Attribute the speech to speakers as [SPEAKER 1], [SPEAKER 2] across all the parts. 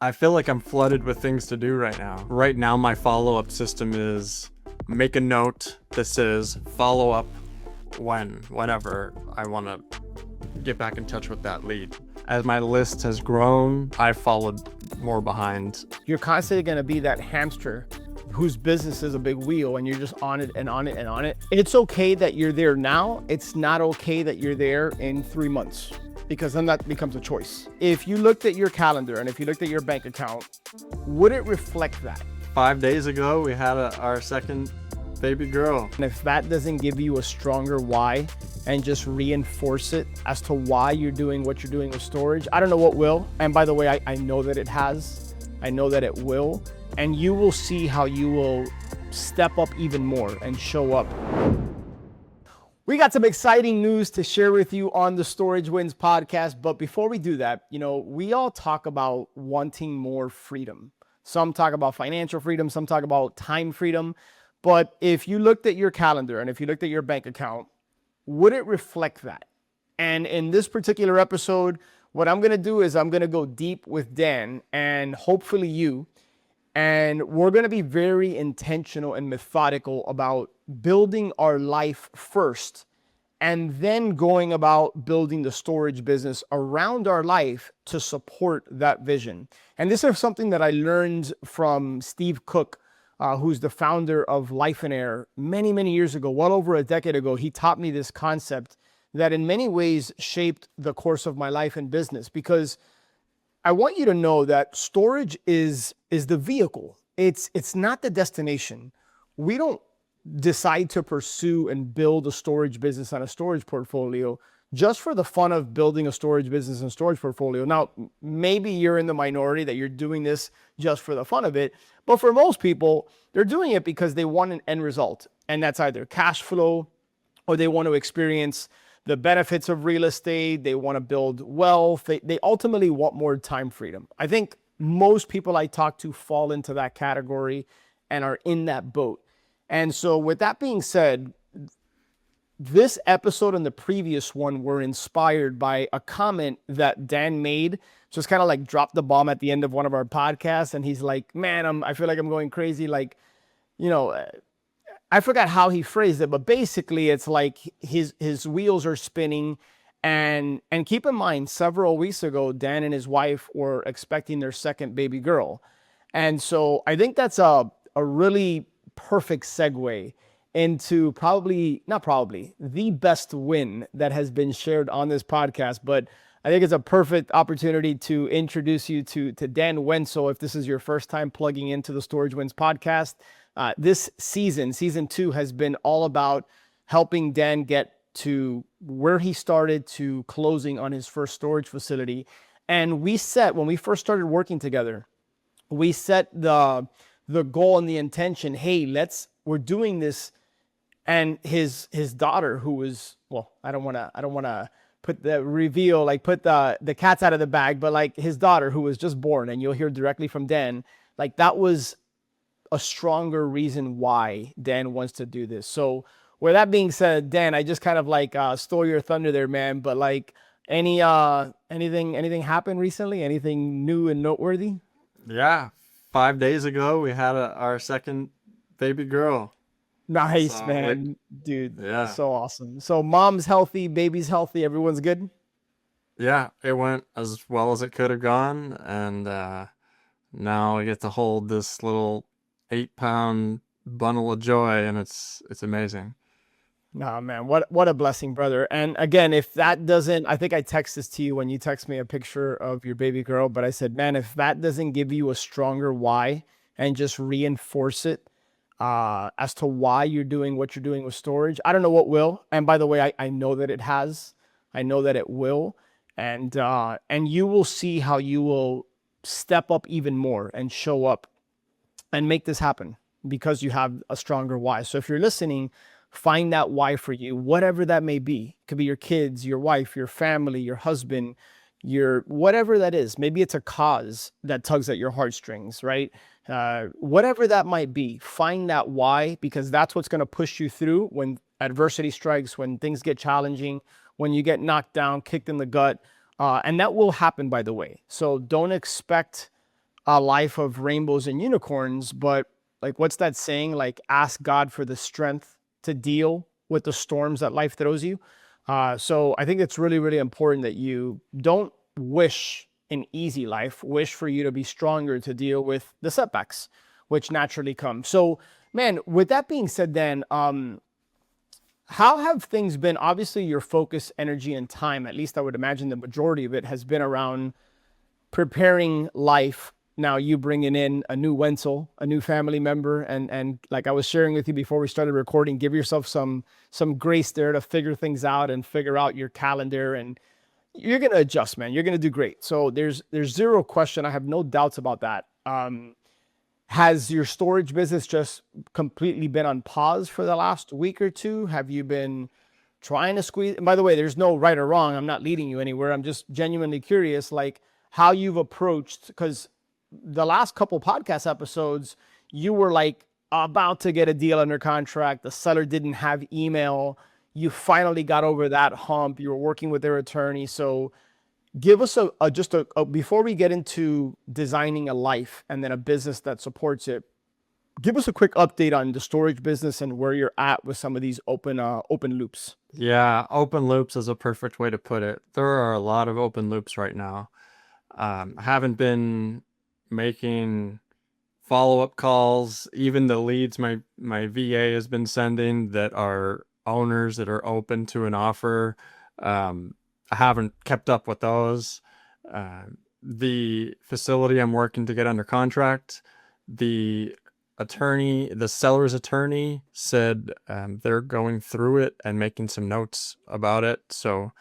[SPEAKER 1] I feel like I'm flooded with things to do right now. Right now, my follow-up system is make a note that says follow up whenever I want to get back in touch with that lead. As my list has grown, I've followed more behind.
[SPEAKER 2] You're constantly going to be that hamster whose business is a big wheel and you're just on it and on it and on it. It's okay that you're there now. It's not okay that you're there in 3 months, because then that becomes a choice. If you looked at your calendar and if you looked at your bank account, would it reflect that?
[SPEAKER 1] 5 days ago, we had our second baby girl.
[SPEAKER 2] And if that doesn't give you a stronger why and just reinforce it as to why you're doing what you're doing with storage, I don't know what will. And by the way, I know that it has. I know that it will. And you will see how you will step up even more and show up. We got some exciting news to share with you on the Storage Wins podcast. But before we do that, we all talk about wanting more freedom. Some talk about financial freedom, some talk about time freedom. But if you looked at your calendar and if you looked at your bank account, would it reflect that? And in this particular episode, what I'm going to do is I'm going to go deep with Dan and hopefully you. And we're going to be very intentional and methodical about building our life first and then going about building the storage business around our life to support that vision. And this is something that I learned from Steve Cook, who's the founder of Life and Air many, many years ago, well over a decade ago. He taught me this concept that in many ways shaped the course of my life and business, because I want you to know that storage is the vehicle. It's not the destination. We don't decide to pursue and build a storage business on a storage portfolio just for the fun of building a storage business and storage portfolio. Now, maybe you're in the minority that you're doing this just for the fun of it, but for most people, they're doing it because they want an end result, and that's either cash flow or they want to experience the benefits of real estate. They want to build wealth. They ultimately want more time freedom. I think most people I talk to fall into that category and are in that boat. And so with that being said, this episode and the previous one were inspired by a comment that Dan made, just kind of like dropped the bomb at the end of one of our podcasts. And he's like, man, I feel like I'm going crazy. I forgot how he phrased it, but basically it's like his wheels are spinning. And keep in mind, several weeks ago, Dan and his wife were expecting their second baby girl. And so I think that's a really perfect segue into the best win that has been shared on this podcast. But I think it's a perfect opportunity to introduce you to Dan Wentzel. If this is your first time plugging into the Storage Wins podcast, this season 2 has been all about helping Dan get to where he started to closing on his first storage facility. And when we first started working together, we set the goal and the intention, hey, we're doing this. And his daughter, who was, well, I don't want to put the cats out of the bag, but like his daughter, who was just born, and you'll hear directly from Dan, like that was a stronger reason why Dan wants to do this. So with that being said, Dan, I just kind of stole your thunder there, man. But like anything happened recently? Anything new and noteworthy?
[SPEAKER 1] Yeah, 5 days ago, we had our second baby girl.
[SPEAKER 2] Nice, man. Dude,
[SPEAKER 1] yeah.
[SPEAKER 2] So awesome. So mom's healthy, baby's healthy, everyone's good?
[SPEAKER 1] Yeah, it went as well as it could have gone. And now I get to hold this little 8-pound bundle of joy, and it's amazing.
[SPEAKER 2] Nah, man, what a blessing, brother. And again, if that doesn't, I think I text this to you when you text me a picture of your baby girl, but I said, man, if that doesn't give you a stronger why and just reinforce it as to why you're doing what you're doing with storage, I don't know what will. And by the way, I know that it has. I know that it will. And you will see how you will step up even more and show up and make this happen because you have a stronger why. So if you're listening, find that why for you, whatever that may be. It could be your kids, your wife, your family, your husband, your whatever that is. Maybe it's a cause that tugs at your heartstrings, right? Whatever that might be, find that why, because that's what's going to push you through when adversity strikes, when things get challenging, when you get knocked down, kicked in the gut. And that will happen, by the way. So don't expect a life of rainbows and unicorns, but like, what's that saying? Like, ask God for the strength to deal with the storms that life throws you. So I think it's really, really important that you don't wish an easy life, wish for you to be stronger to deal with the setbacks, which naturally come. So, man, with that being said, then, how have things been? Obviously, your focus, energy, and time, at least I would imagine the majority of it has been around preparing life. Now you bringing in a new Wentzel, a new family member, and like I was sharing with you before we started recording, give yourself some grace there to figure things out and figure out your calendar, and you're gonna adjust, man. You're gonna do great. So there's zero question. I have no doubts about that. Has your storage business just completely been on pause for the last week or two? Have you been trying to squeeze? And by the way, there's no right or wrong. I'm not leading you anywhere. I'm just genuinely curious, like how you've approached, because the last couple podcast episodes, you were like about to get a deal under contract. The seller didn't have email. You finally got over that hump. You were working with their attorney. So give us a before we get into designing a life and then a business that supports it, give us a quick update on the storage business and where you're at with some of these open loops.
[SPEAKER 1] Yeah, open loops is a perfect way to put it. There are a lot of open loops right now. I haven't been making follow-up calls. Even the leads my VA has been sending that are owners that are open to an offer, I haven't kept up with those. The facility I'm working to get under contract, the seller's attorney said they're going through it and making some notes about it. So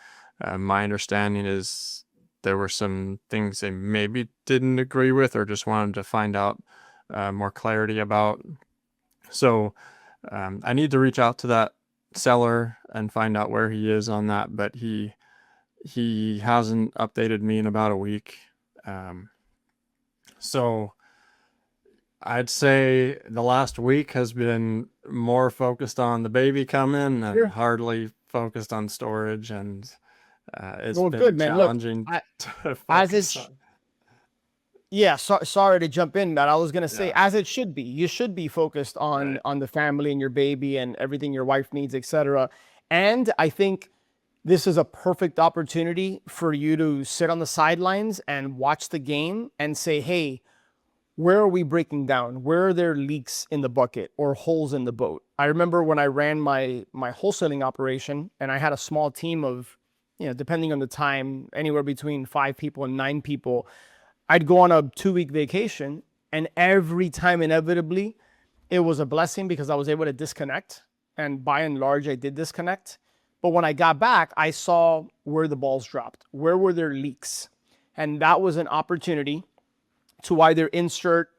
[SPEAKER 1] my understanding is there were some things they maybe didn't agree with or just wanted to find out more clarity about. So I need to reach out to that seller and find out where he is on that, but he hasn't updated me in about a week. So I'd say the last week has been more focused on the baby coming and hardly focused on storage, and it's been
[SPEAKER 2] good, man.
[SPEAKER 1] challenging.
[SPEAKER 2] Look, sorry to jump in, Matt. I was gonna say, as it should be, you should be focused on the family and your baby and everything your wife needs, etc. And I think this is a perfect opportunity for you to sit on the sidelines and watch the game and say, hey, where are we breaking down? Where are there leaks in the bucket or holes in the boat? I remember when I ran my wholesaling operation and I had a small team of, depending on the time, anywhere between 5 people and 9 people. I'd go on a 2-week vacation, and every time, inevitably, it was a blessing because I was able to disconnect. And by and large, I did disconnect. But when I got back, I saw where the balls dropped. Where were there leaks? And that was an opportunity to either insert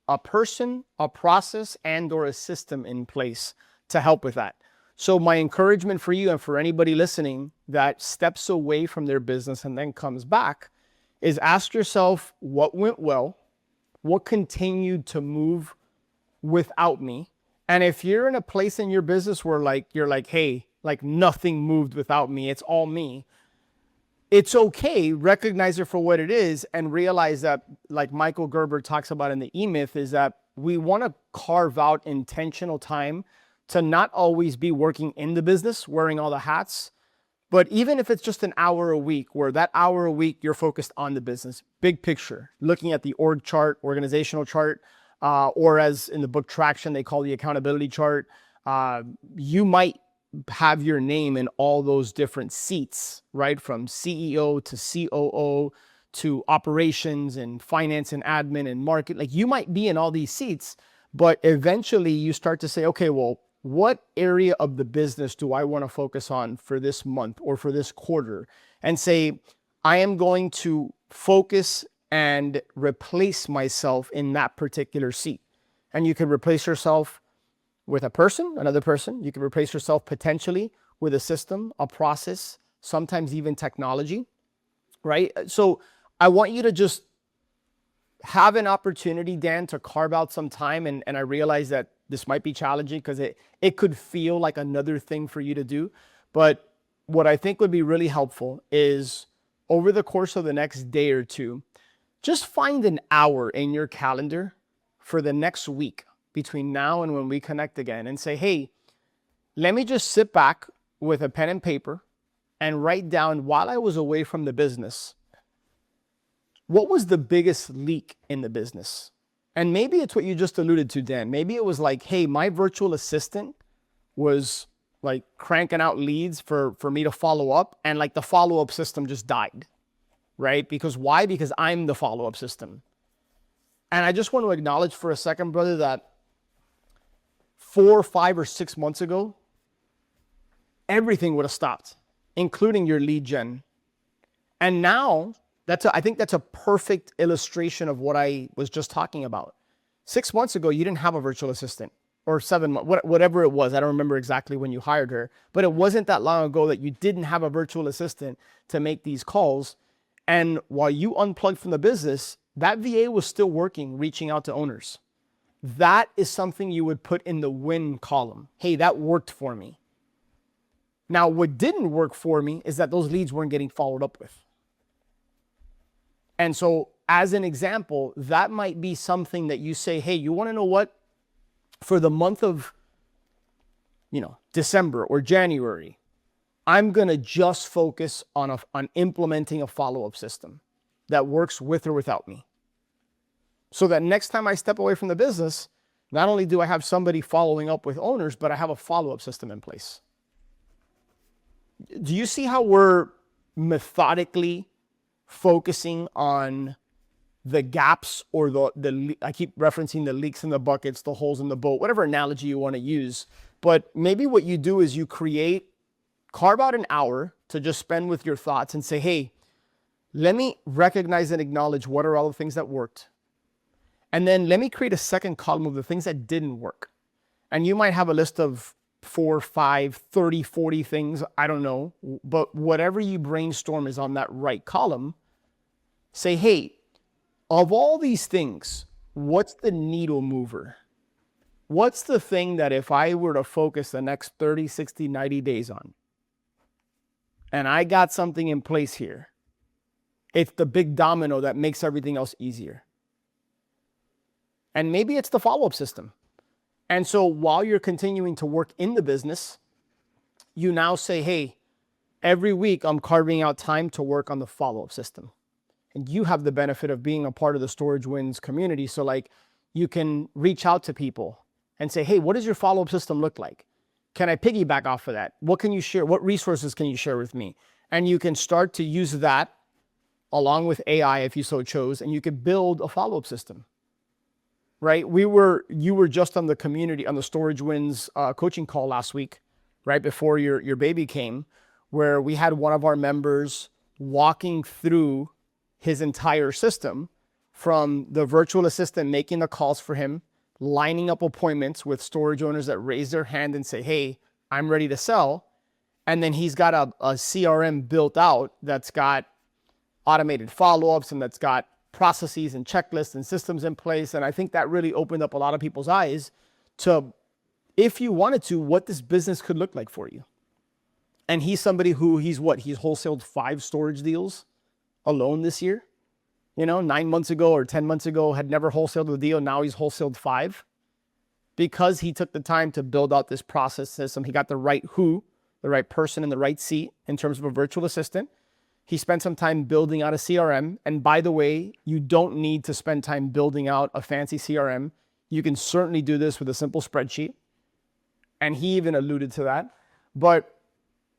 [SPEAKER 2] a person, a process, and or a system in place to help with that. So my encouragement for you and for anybody listening that steps away from their business and then comes back is ask yourself what went well, what continued to move without me. And if you're in a place in your business where you're like, hey, like nothing moved without me, it's all me, it's okay. Recognize it for what it is and realize that, like Michael Gerber talks about in the E-Myth, is that we want to carve out intentional time to not always be working in the business, wearing all the hats, but even if it's just an hour a week, where that hour a week you're focused on the business, big picture, looking at the org chart, organizational chart, or as in the book Traction, they call the accountability chart. You might have your name in all those different seats, right? From CEO to COO to operations and finance and admin and market. Like you might be in all these seats, but eventually you start to say, okay, well, what area of the business do I want to focus on for this month or for this quarter? And say, I am going to focus and replace myself in that particular seat. And you can replace yourself with a person, another person. You can replace yourself potentially with a system, a process, sometimes even technology, right? So I want you to just have an opportunity, Dan, to carve out some time. And I realize that this might be challenging because it could feel like another thing for you to do. But what I think would be really helpful is over the course of the next day or two, Just find an hour in your calendar for the next week between now and when we connect again and say, hey, let me just sit back with a pen and paper and write down, while I was away from the business, what was the biggest leak in the business? And maybe it's what you just alluded to, Dan. Maybe it was like, hey, my virtual assistant was like cranking out leads for me to follow up, and like the follow-up system just died, right? Because why? Because I'm the follow-up system. And I just want to acknowledge for a second, brother, that 4, 5, or 6 months ago, everything would have stopped, including your lead gen. And now, I think that's a perfect illustration of what I was just talking about. 6 months ago, you didn't have a virtual assistant, or 7 months, whatever it was. I don't remember exactly when you hired her, but it wasn't that long ago that you didn't have a virtual assistant to make these calls. And while you unplugged from the business, that VA was still working, reaching out to owners. That is something you would put in the win column. Hey, that worked for me. Now, what didn't work for me is that those leads weren't getting followed up with. And so, as an example, that might be something that you say, hey, you want to know what? For the month of, December or January, I'm going to just focus on implementing a follow-up system that works with or without me. So that next time I step away from the business, not only do I have somebody following up with owners, but I have a follow-up system in place. Do you see how we're methodically focusing on the gaps, or I keep referencing the leaks in the buckets, the holes in the boat, whatever analogy you want to use. But maybe what you do is you carve out an hour to just spend with your thoughts and say, hey, let me recognize and acknowledge what are all the things that worked. And then let me create a second column of the things that didn't work. And you might have a list of 4, 5, 30, 40 things, I don't know. But whatever you brainstorm is on that right column. Say, hey, of all these things, what's the needle mover? What's the thing that if I were to focus the next 30, 60, 90 days on, and I got something in place here, it's the big domino that makes everything else easier. And maybe it's the follow-up system. And so while you're continuing to work in the business, you now say, hey, every week I'm carving out time to work on the follow-up system. And you have the benefit of being a part of the Storage Wins community. So like you can reach out to people and say, hey, what does your follow-up system look like? Can I piggyback off of that? What can you share? What resources can you share with me? And you can start to use that along with AI if you so chose, and you could build a follow-up system, right? You were just on the Storage Wins coaching call last week, right before your baby came, where we had one of our members walking through his entire system, from the virtual assistant making the calls for him, lining up appointments with storage owners that raise their hand and say, hey, I'm ready to sell. And then he's got a CRM built out that's got automated follow-ups and that's got processes and checklists and systems in place. And I think that really opened up a lot of people's eyes to, if you wanted to, what this business could look like for you. And he's somebody who he's wholesaled 5 storage deals alone this year. 9 months ago or 10 months ago, had never wholesaled a deal. Now he's wholesaled 5 because he took the time to build out this process system. He got the right person in the right seat in terms of a virtual assistant. He spent some time building out a CRM. And by the way, you don't need to spend time building out a fancy CRM. You can certainly do this with a simple spreadsheet. And he even alluded to that. But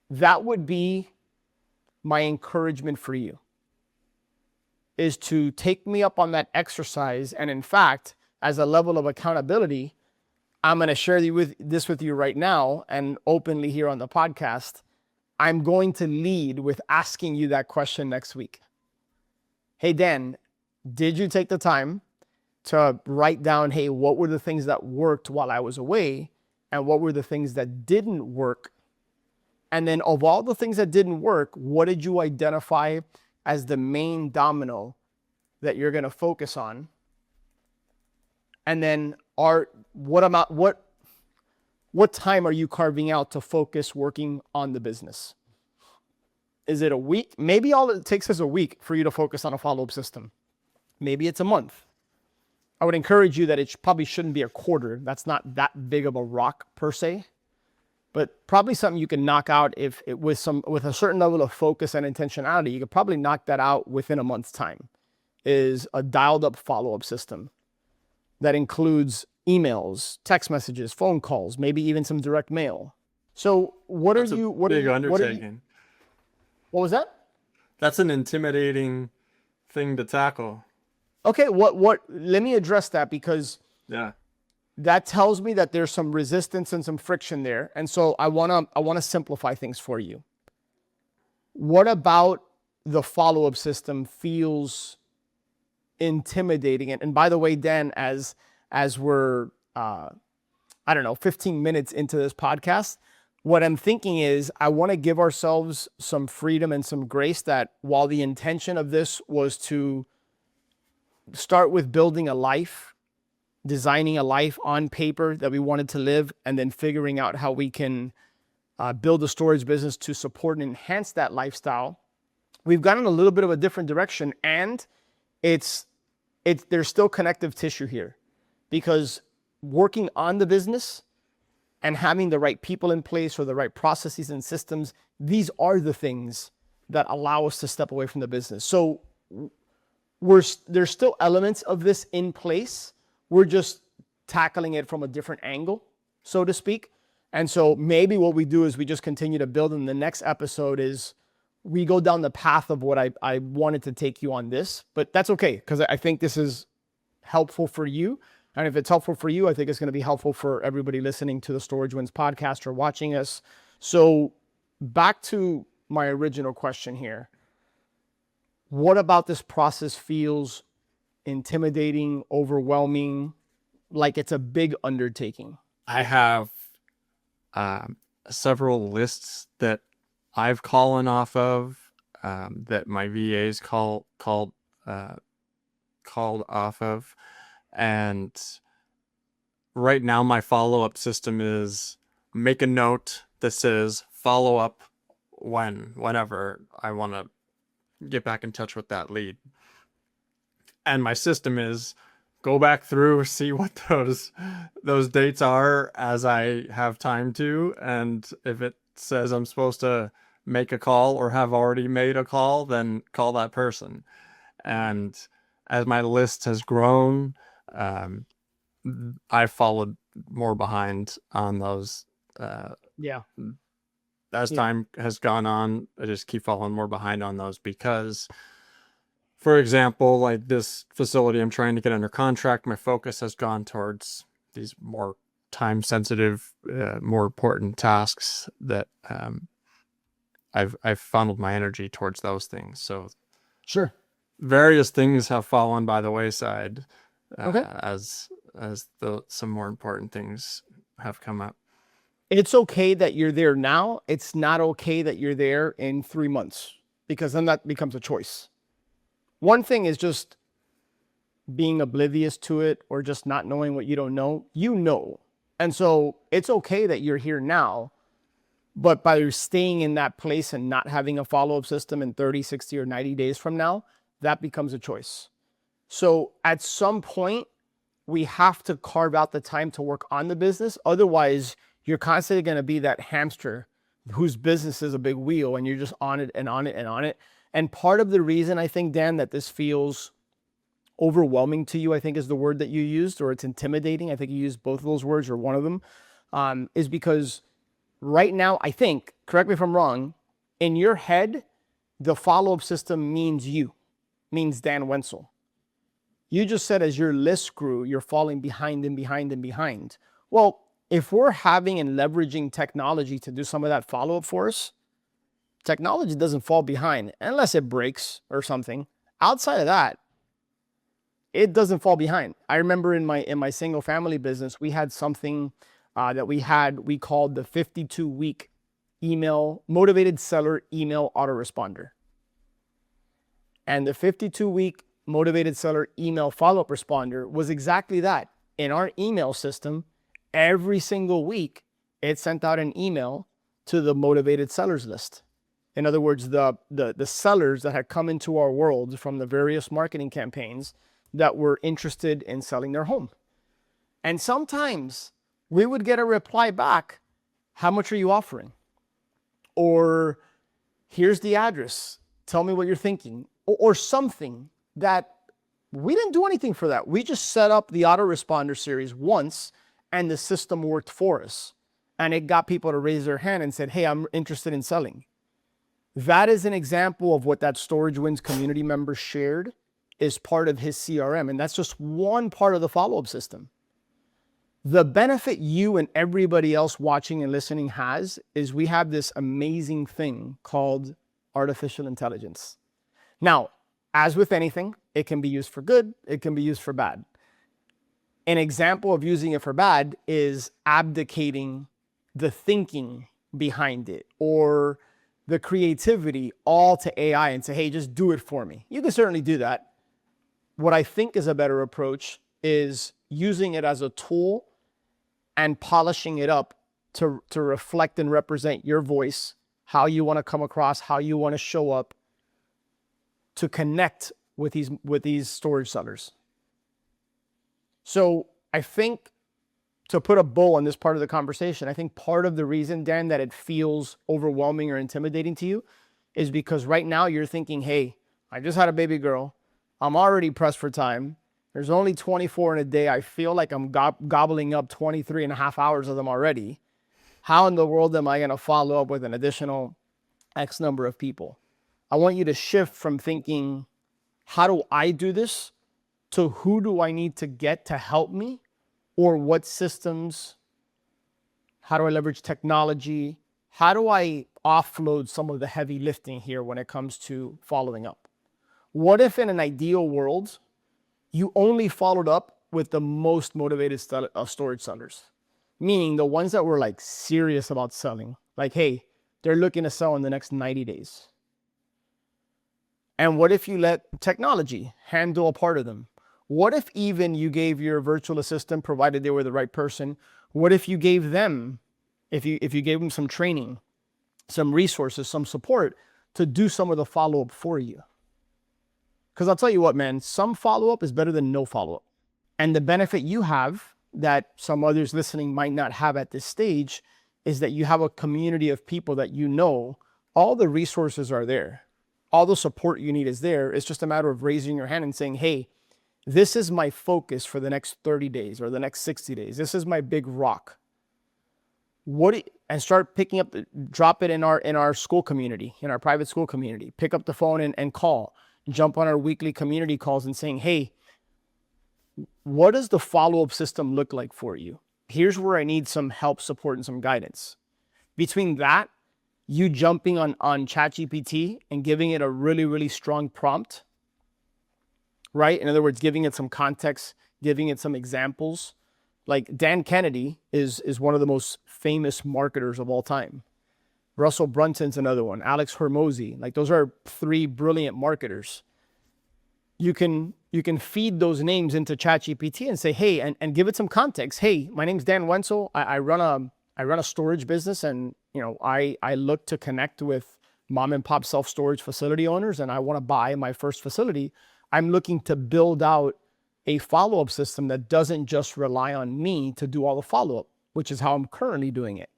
[SPEAKER 2] that would be my encouragement for you, is to take me up on that exercise. And in fact, as a level of accountability, I'm going to share this with you right now and openly here on the podcast. I'm going to lead with asking you that question next week. Hey, Dan, did you take the time to write down, hey, what were the things that worked while I was away? And what were the things that didn't work? And then of all the things that didn't work, what did you identify as the main domino that you're going to focus on? And then what time are you carving out to focus working on the business? Is it a week? Maybe all it takes is a week for you to focus on a follow-up system. Maybe it's a month. I would encourage you that it probably shouldn't be a quarter. That's not that big of a rock per se, but probably something you can knock out if it with a certain level of focus and intentionality. You could probably knock that out within a month's time. Is a dialed up follow-up system that includes emails, text messages, phone calls, maybe even some direct mail. So what
[SPEAKER 1] That's
[SPEAKER 2] are you?
[SPEAKER 1] a
[SPEAKER 2] What
[SPEAKER 1] big
[SPEAKER 2] are you?
[SPEAKER 1] undertaking.
[SPEAKER 2] What was that?
[SPEAKER 1] That's an intimidating thing to tackle.
[SPEAKER 2] Okay, what? Let me address that because
[SPEAKER 1] Yeah.
[SPEAKER 2] that tells me that there's some resistance and some friction there, and so I wanna simplify things for you. What about the follow-up system feels intimidating? And by the way, Dan, as we're I don't know, 15 minutes into this podcast, what I'm thinking is I want to give ourselves some freedom and some grace that while the intention of this was to start with building a life, designing a life on paper that we wanted to live, and then figuring out how we can build a storage business to support and enhance that lifestyle, we've gone in a little bit of a different direction, and there's still connective tissue here, because working on the business and having the right people in place or the right processes and systems, these are the things that allow us to step away from the business. So there's still elements of this in place. We're just tackling it from a different angle, so to speak. And so maybe what we do is we just continue to build, and the next episode is we go down the path of what I wanted to take you on this, but that's okay, because I think this is helpful for you. And if it's helpful for you, I think it's going to be helpful for everybody listening to the Storage Wins podcast or watching us. So back to my original question here. What about this process feels intimidating, overwhelming, like it's a big undertaking?
[SPEAKER 1] I have several lists that I've callen off of, that my VAs called off of. And right now my follow-up system is make a note that says follow up whenever I want to get back in touch with that lead. And my system is go back through, see what those dates are as I have time to, and if it says I'm supposed to make a call or have already made a call, then call that person. And as my list has grown, I've followed more behind on those. As time has gone on, I just keep falling more behind on those because, for example, like this facility I'm trying to get under contract, my focus has gone towards these more time-sensitive, more important tasks that I've funneled my energy towards those things. So,
[SPEAKER 2] sure,
[SPEAKER 1] various things have fallen by the wayside.
[SPEAKER 2] Okay.
[SPEAKER 1] As some more important things have come up.
[SPEAKER 2] It's okay that you're there now. It's not okay that you're there in 3 months, because then that becomes a choice. One thing is just being oblivious to it or just not knowing what you don't know. You know. And so it's okay that you're here now, but by staying in that place and not having a follow-up system in 30, 60, or 90 days from now, that becomes a choice. So at some point, we have to carve out the time to work on the business. Otherwise, you're constantly going to be that hamster whose business is a big wheel and you're just on it and on it and on it. And part of the reason I think, Dan, that this feels overwhelming to you, I think is the word that you used, or it's intimidating. I think you used both of those words or one of them, is because right now, I think, correct me if I'm wrong, in your head, the follow-up system means Dan Wentzel. You just said as your list grew, you're falling behind and behind and behind. Well, if we're having and leveraging technology to do some of that follow-up for us, technology doesn't fall behind unless it breaks or something. Outside of that, it doesn't fall behind. I remember in my single family business, we had something that we called the 52-week email motivated seller email autoresponder. And the 52-week motivated seller email follow-up responder was exactly that. In our email system, every single week, it sent out an email to the motivated sellers list. In other words, the sellers that had come into our world from the various marketing campaigns that were interested in selling their home. And sometimes we would get a reply back, how much are you offering? Or here's the address, tell me what you're thinking. Or something that we didn't do anything for that. We just set up the autoresponder series once and the system worked for us. And it got people to raise their hand and said, hey, I'm interested in selling. That is an example of what that Storage Wins community member shared is part of his CRM. And that's just one part of the follow-up system. The benefit you and everybody else watching and listening has is we have this amazing thing called artificial intelligence. Now, as with anything, it can be used for good, it can be used for bad. An example of using it for bad is abdicating the thinking behind it or the creativity all to AI and say, hey, just do it for me. You can certainly do that. What I think is a better approach is using it as a tool and polishing it up to reflect and represent your voice, how you want to come across, how you want to show up to connect with these storage sellers. So I think, to put a bow on this part of the conversation, I think part of the reason, Dan, that it feels overwhelming or intimidating to you is because right now you're thinking, hey, I just had a baby girl. I'm already pressed for time. There's only 24 in a day. I feel like I'm gobbling up 23 and a half hours of them already. How in the world am I going to follow up with an additional X number of people? I want you to shift from thinking, how do I do this, to who do I need to get to help me? Or what systems, how do I leverage technology? How do I offload some of the heavy lifting here when it comes to following up? What if in an ideal world, you only followed up with the most motivated storage sellers? Meaning the ones that were like serious about selling. Like, hey, they're looking to sell in the next 90 days. And what if you let technology handle a part of them? What if even you gave your virtual assistant, provided they were the right person, what if you gave them, if you gave them some training, some resources, some support to do some of the follow-up for you? Because I'll tell you what, man, some follow-up is better than no follow-up. And the benefit you have that some others listening might not have at this stage is that you have a community of people that you know all the resources are there. All the support you need is there. It's just a matter of raising your hand and saying, hey, this is my focus for the next 30 days or the next 60 days. This is my big rock. And start picking up, drop it in our school community, in our private school community. Pick up the phone and call. Jump on our weekly community calls and saying, hey, what does the follow-up system look like for you? Here's where I need some help, support, and some guidance. Between that, you jumping on ChatGPT and giving it a really, really strong prompt, right? In other words, giving it some context, giving it some examples. Like Dan Kennedy is one of the most famous marketers of all time. Russell Brunson's another one. Alex Hormozy. Like those are three brilliant marketers. You can feed those names into ChatGPT and say, hey, and give it some context. Hey, my name's Dan Wentzel. I run a storage business, and I look to connect with mom and pop self-storage facility owners, and I want to buy my first facility. I'm looking to build out a follow-up system that doesn't just rely on me to do all the follow-up, which is how I'm currently doing it.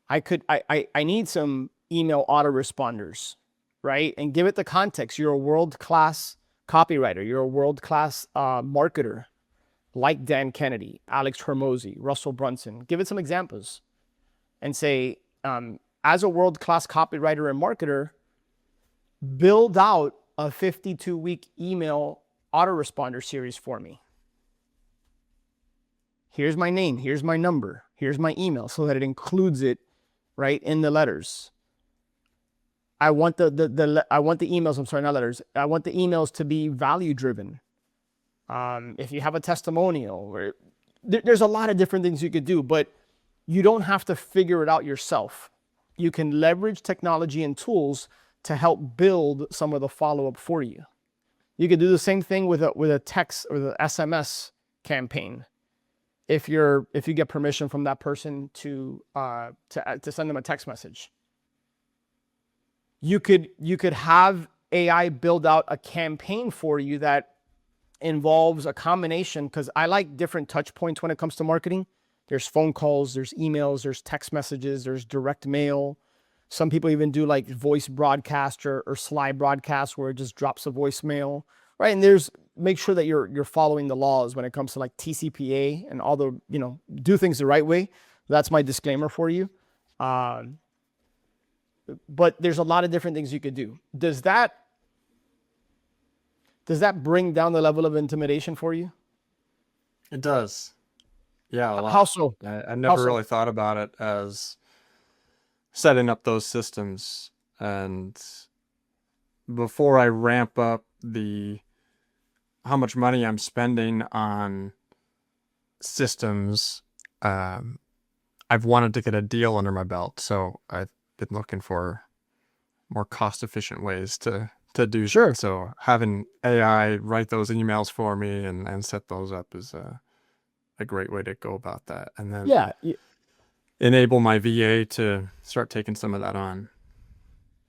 [SPEAKER 2] I need some email autoresponders, right? And give it the context. You're a world-class copywriter. You're a world-class marketer, like Dan Kennedy, Alex Hormozy, Russell Brunson. Give it some examples and say, as a world-class copywriter and marketer, build out a 52-week email autoresponder series for me. Here's my name, here's my number, here's my email, so that it includes it right in the letters. I want the emails, I'm sorry, not letters. I want the emails to be value driven. If you have a testimonial, or there's a lot of different things you could do, but you don't have to figure it out yourself. You can leverage technology and tools to help build some of the follow-up for you. You could do the same thing with a text or the SMS campaign. If you get permission from that person to send them a text message. You could have AI build out a campaign for you that involves a combination, because I like different touch points when it comes to marketing. There's phone calls, there's emails, there's text messages, there's direct mail. Some people even do like voice broadcast or slide broadcast where it just drops a voicemail, right? And there's, make sure that you're following the laws when it comes to like TCPA and all the, do things the right way. That's my disclaimer for you. But there's a lot of different things you could do. Does that bring down the level of intimidation for you?
[SPEAKER 1] It does. Yeah, a lot.
[SPEAKER 2] How so?
[SPEAKER 1] I never really thought about it as setting up those systems. And before I ramp up how much money I'm spending on systems, I've wanted to get a deal under my belt. So I've been looking for more cost-efficient ways to do.
[SPEAKER 2] Sure.
[SPEAKER 1] So having AI write those emails for me and set those up is a great way to go about that. And then enable my VA to start taking some of that on.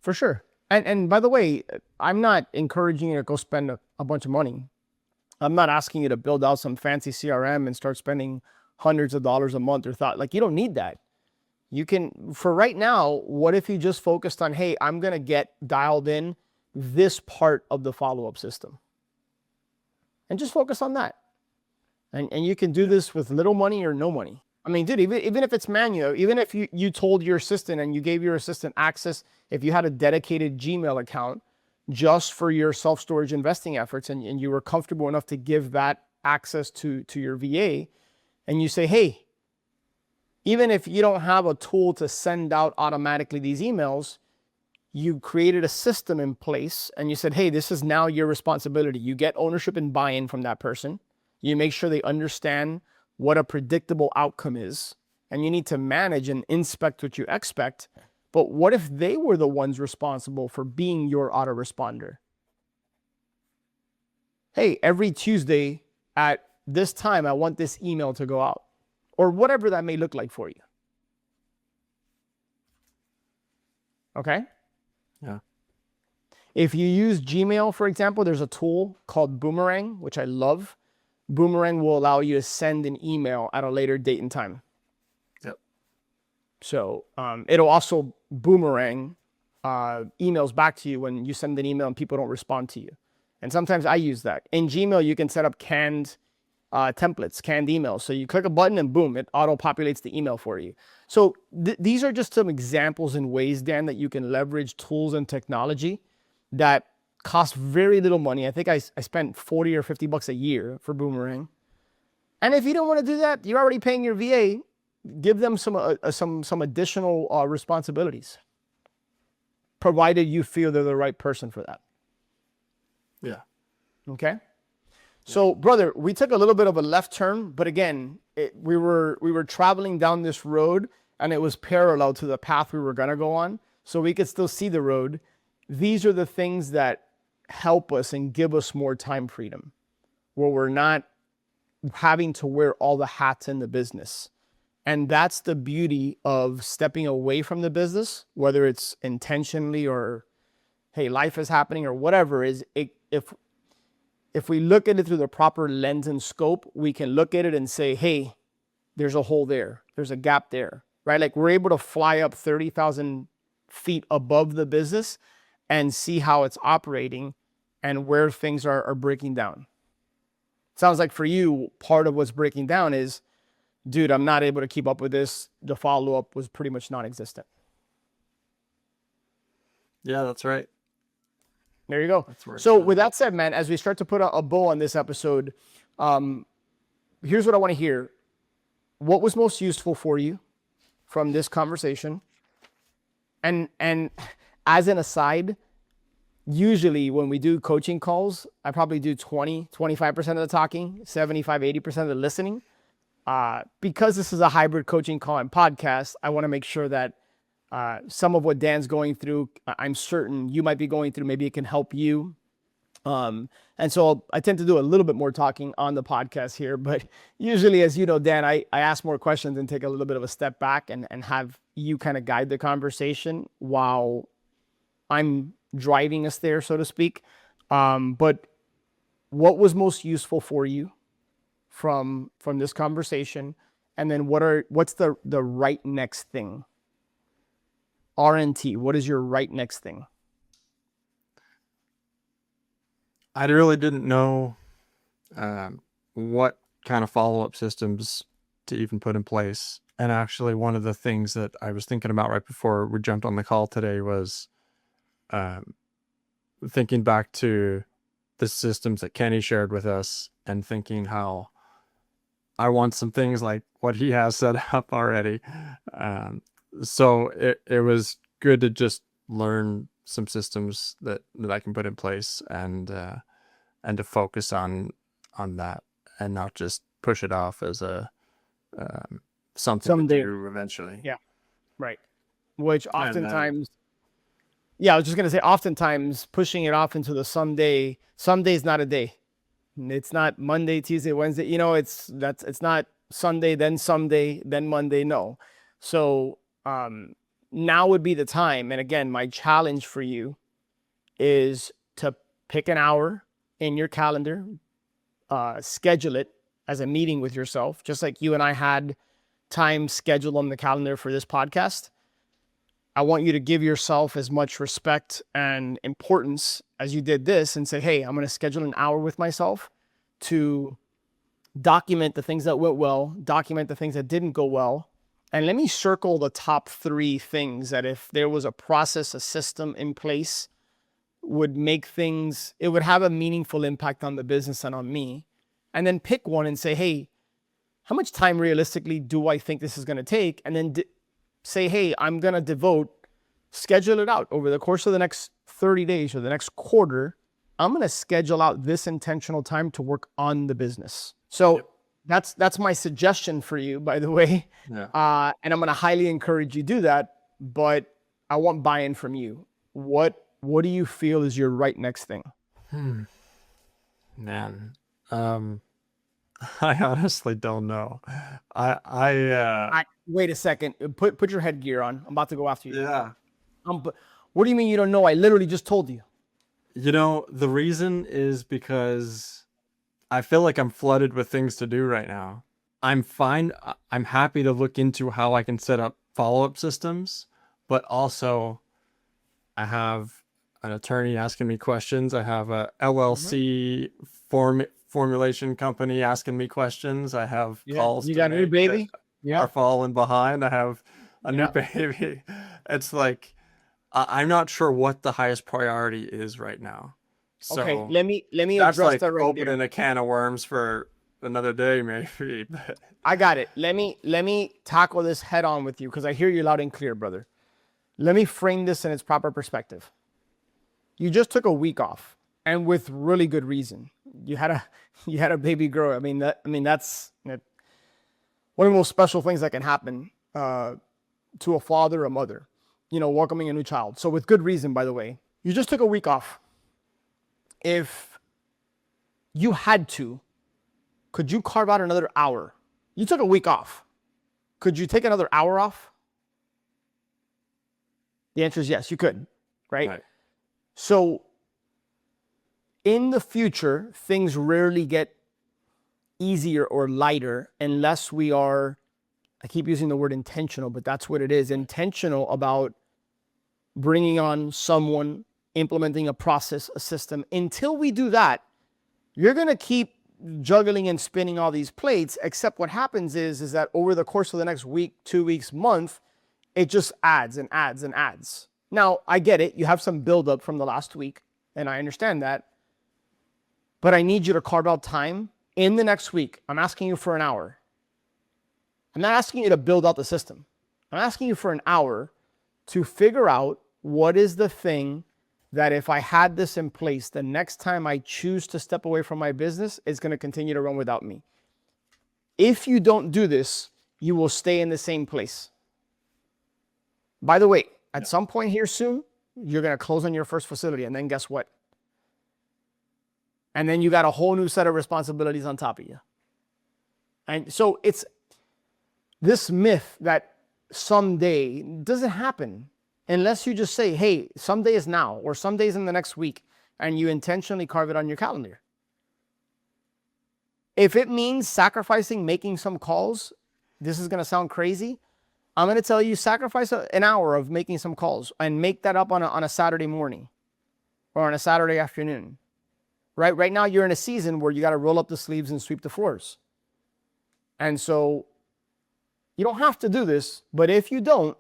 [SPEAKER 2] For sure. And by the way, I'm not encouraging you to go spend a bunch of money. I'm not asking you to build out some fancy CRM and start spending hundreds of dollars a month you don't need that. You can, for right now, what if you just focused on, hey, I'm going to get dialed in this part of the follow-up system, and just focus on that. And you can do this with little money or no money. I mean, dude, even if it's manual, even if you told your assistant and you gave your assistant access, if you had a dedicated Gmail account just for your self-storage investing efforts, and you were comfortable enough to give that access to your VA, and you say, hey, even if you don't have a tool to send out automatically these emails, you created a system in place and you said, hey, this is now your responsibility. You get ownership and buy-in from that person. You make sure they understand what a predictable outcome is, and you need to manage and inspect what you expect. But what if they were the ones responsible for being your autoresponder? Hey, every Tuesday at this time, I want this email to go out, or whatever that may look like for you. Okay?
[SPEAKER 1] Yeah.
[SPEAKER 2] If you use Gmail, for example, there's a tool called Boomerang, which I love. Boomerang will allow you to send an email at a later date and time.
[SPEAKER 1] Yep.
[SPEAKER 2] So it'll also boomerang emails back to you when you send an email and people don't respond to you. And sometimes I use that. In Gmail, you can set up canned templates, canned emails. So you click a button and boom, it auto-populates the email for you. So these are just some examples and ways, Dan, that you can leverage tools and technology that cost very little money. I think I spent 40 or 50 bucks a year for Boomerang. And if you don't want to do that, you're already paying your VA. Give them some additional responsibilities, provided you feel they're the right person for that.
[SPEAKER 1] Yeah.
[SPEAKER 2] Okay. So, brother, we took a little bit of a left turn, but again, we were traveling down this road, and it was parallel to the path we were gonna go on, so we could still see the road. These are the things that help us and give us more time freedom, where we're not having to wear all the hats in the business. And that's the beauty of stepping away from the business, whether it's intentionally or, hey, life is happening or whatever, if we look at it through the proper lens and scope, we can look at it and say, hey, there's a hole there. There's a gap there, right? Like we're able to fly up 30,000 feet above the business and see how it's operating and where things are breaking down. Sounds like for you, part of what's breaking down is, dude, I'm not able to keep up with this. The follow-up was pretty much non-existent.
[SPEAKER 1] Yeah, that's right.
[SPEAKER 2] There you go. So with that said, man, as we start to put a bow on this episode, here's what I want to hear. What was most useful for you from this conversation? And as an aside, usually when we do coaching calls, I probably do 25% of the talking, 75, 80% of the listening. Because this is a hybrid coaching call and podcast, I want to make sure that some of what Dan's going through, I'm certain you might be going through, maybe it can help you. And so I tend to do a little bit more talking on the podcast here, but usually, as you know, Dan, I ask more questions and take a little bit of a step back and have you kind of guide the conversation while I'm driving us there, so to speak. But what was most useful for you from this conversation? And then what's the right next thing? RNT, what is your right next thing?
[SPEAKER 1] I really didn't know what kind of follow-up systems to even put in place. And actually, one of the things that I was thinking about right before we jumped on the call today was thinking back to the systems that Kenny shared with us and thinking how I want some things like what he has set up already. So it was good to just learn some systems that I can put in place and to focus on that and not just push it off as a something
[SPEAKER 2] Someday.
[SPEAKER 1] to do eventually.
[SPEAKER 2] Yeah, right. Which oftentimes, yeah, I was just gonna say, oftentimes pushing it off into the someday. Someday's not a day. It's not Monday, Tuesday, Wednesday. You know, it's not Sunday, then someday, then Monday. No. So now would be the time. And again, my challenge for you is to pick an hour in your calendar, schedule it as a meeting with yourself, just like you and I had time scheduled on the calendar for this podcast. I want you to give yourself as much respect and importance as you did this and say, hey, I'm going to schedule an hour with myself to document the things that went well, document the things that didn't go well. And let me circle the top 3 things that if there was a process, a system in place, would make things, it would have a meaningful impact on the business and on me. And then pick one and say, hey, how much time realistically do I think this is going to take? And then say, hey, I'm going to schedule it out over the course of the next 30 days or the next quarter. I'm going to schedule out this intentional time to work on the business. So that's my suggestion for you, by the way. Yeah. And I'm going to highly encourage you to do that, but I want buy-in from you. What do you feel is your right next thing?
[SPEAKER 1] Man, I honestly don't know. I
[SPEAKER 2] wait a second. Put your headgear on. I'm about to go after you.
[SPEAKER 1] Yeah.
[SPEAKER 2] What do you mean you don't know? I literally just told you.
[SPEAKER 1] You know, the reason is because I feel like I'm flooded with things to do right now. I'm fine. I'm happy to look into how I can set up follow-up systems, but also I have an attorney asking me questions. I have a LLC formulation company asking me questions. I have calls.
[SPEAKER 2] You got a new baby?
[SPEAKER 1] Yeah. Are falling behind. I have a new baby. It's like, I'm not sure what the highest priority is right now. So
[SPEAKER 2] okay, let me address
[SPEAKER 1] like
[SPEAKER 2] that right
[SPEAKER 1] opening
[SPEAKER 2] there.
[SPEAKER 1] a can of worms for another day, maybe.
[SPEAKER 2] I got it. Let me tackle this head on with you because I hear you loud and clear, brother. Let me frame this in its proper perspective. You just took a week off, and with really good reason. You had a baby girl. I mean that's one of the most special things that can happen to a father or mother. You know, welcoming a new child. So with good reason, by the way. You just took a week off. If you had to, could you carve out another hour? You took a week off. Could you take another hour off? The answer is yes, you could, right? So in the future, things rarely get easier or lighter unless we are, I keep using the word intentional, but that's what it is, intentional about bringing on someone, implementing a process, a system. Until we do that, you're going to keep juggling and spinning all these plates, except what happens is that over the course of the next week, 2 weeks, month, it just adds and adds and adds. Now, I get it. You have some buildup from the last week, and I understand that. But I need you to carve out time in the next week. I'm asking you for an hour. I'm not asking you to build out the system. I'm asking you for an hour to figure out what is the thing that if I had this in place, the next time I choose to step away from my business, it's going to continue to run without me. If you don't do this, you will stay in the same place. By the way, at some point here soon, you're going to close on your first facility, and then guess what? And then you got a whole new set of responsibilities on top of you. And so it's this myth that someday doesn't happen. unless you just say, hey, some day is now or some days in the next week, and you intentionally carve it on your calendar. If it means sacrificing making some calls, this is going to sound crazy. I'm going to tell you, sacrifice an hour of making some calls and make that up on a Saturday morning or on a Saturday afternoon. Right now, you're in a season where you got to roll up the sleeves and sweep the floors. And so you don't have to do this, but if you don't,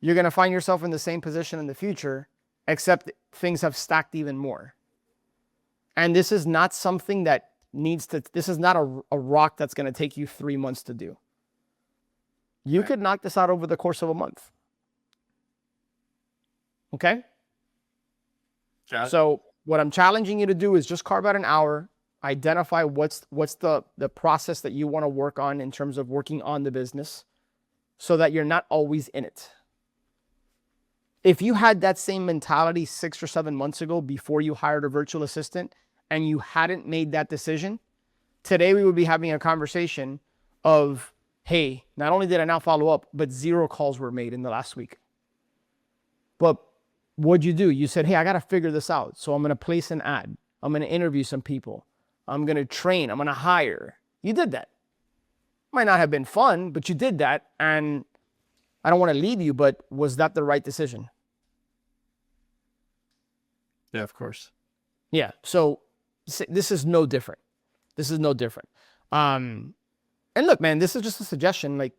[SPEAKER 2] you're going to find yourself in the same position in the future, except things have stacked even more. And this is not something that this is not a rock that's going to take you 3 months to do. You could knock this out over the course of a month. Okay? So what I'm challenging you to do is just carve out an hour, identify what's the process that you want to work on in terms of working on the business so that you're not always in it. If you had that same mentality 6 or 7 months ago before you hired a virtual assistant and you hadn't made that decision, today we would be having a conversation of, hey, not only did I now follow up, but 0 calls were made in the last week. But what'd you do? You said, hey, I got to figure this out. So I'm going to place an ad. I'm going to interview some people. I'm going to train. I'm going to hire. You did that. Might not have been fun, but you did that. And I don't want to leave you, but was that the right decision?
[SPEAKER 1] Yeah, of course.
[SPEAKER 2] Yeah. So this is no different. This is no different. And look, man, this is just a suggestion. Like,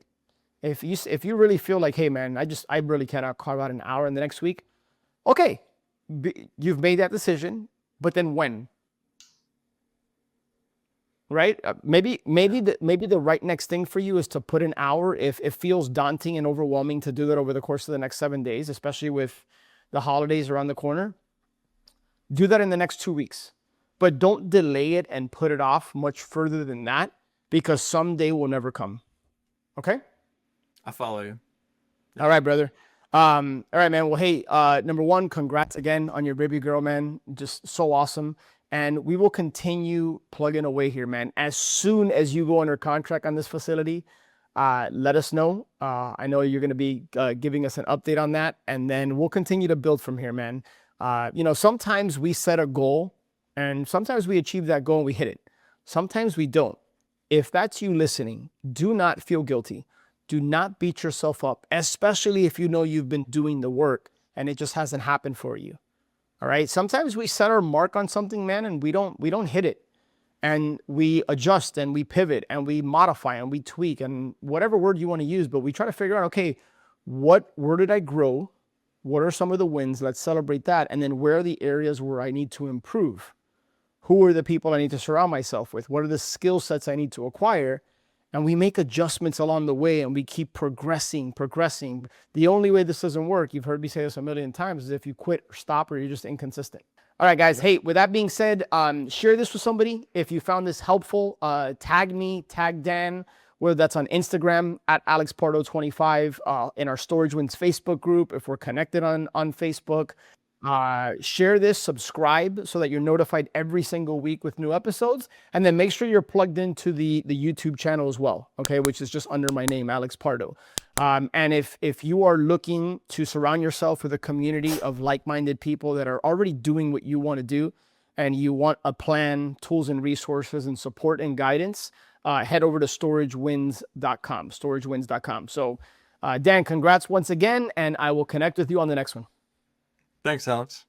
[SPEAKER 2] if you really feel like, hey, man, I really cannot carve out an hour in the next week. Okay, you've made that decision, but then when? Right? Maybe the right next thing for you is to put an hour. If it feels daunting and overwhelming to do that over the course of the next 7 days, especially with the holidays around the corner, do that in the next 2 weeks. But don't delay it and put it off much further than that, because someday will never come. Okay?
[SPEAKER 1] I follow you.
[SPEAKER 2] Yeah. All right, brother. All right, man. Well, hey, number one, congrats again on your baby girl, man. Just so awesome. And we will continue plugging away here, man. As soon as you go under contract on this facility, let us know. I know you're going to be giving us an update on that, and then we'll continue to build from here, man. Sometimes we set a goal, and sometimes we achieve that goal and we hit it. Sometimes we don't. If that's you listening, do not feel guilty. Do not beat yourself up, especially if you know you've been doing the work and it just hasn't happened for you. All right. Sometimes we set our mark on something, man, and we don't hit it. And we adjust and we pivot and we modify and we tweak and whatever word you want to use, but we try to figure out, okay, where did I grow? What are some of the wins? Let's celebrate that. And then where are the areas where I need to improve? Who are the people I need to surround myself with? What are the skill sets I need to acquire? And we make adjustments along the way and we keep progressing. The only way this doesn't work, you've heard me say this a million times, is if you quit or stop or you're just inconsistent. All right, guys. Hey, with that being said, share this with somebody. If you found this helpful, tag me, tag Dan, whether that's on Instagram at AlexPardo25, in our Storage Wins Facebook group, if we're connected on Facebook. Share this, subscribe so that you're notified every single week with new episodes, and then make sure you're plugged into the YouTube channel as well, okay, which is just under my name, Alex Pardo. And if you are looking to surround yourself with a community of like-minded people that are already doing what you want to do, and you want a plan, tools and resources and support and guidance, head over to storagewins.com. So Dan, congrats once again, and I will connect with you on the next one.
[SPEAKER 1] Thanks, Alex.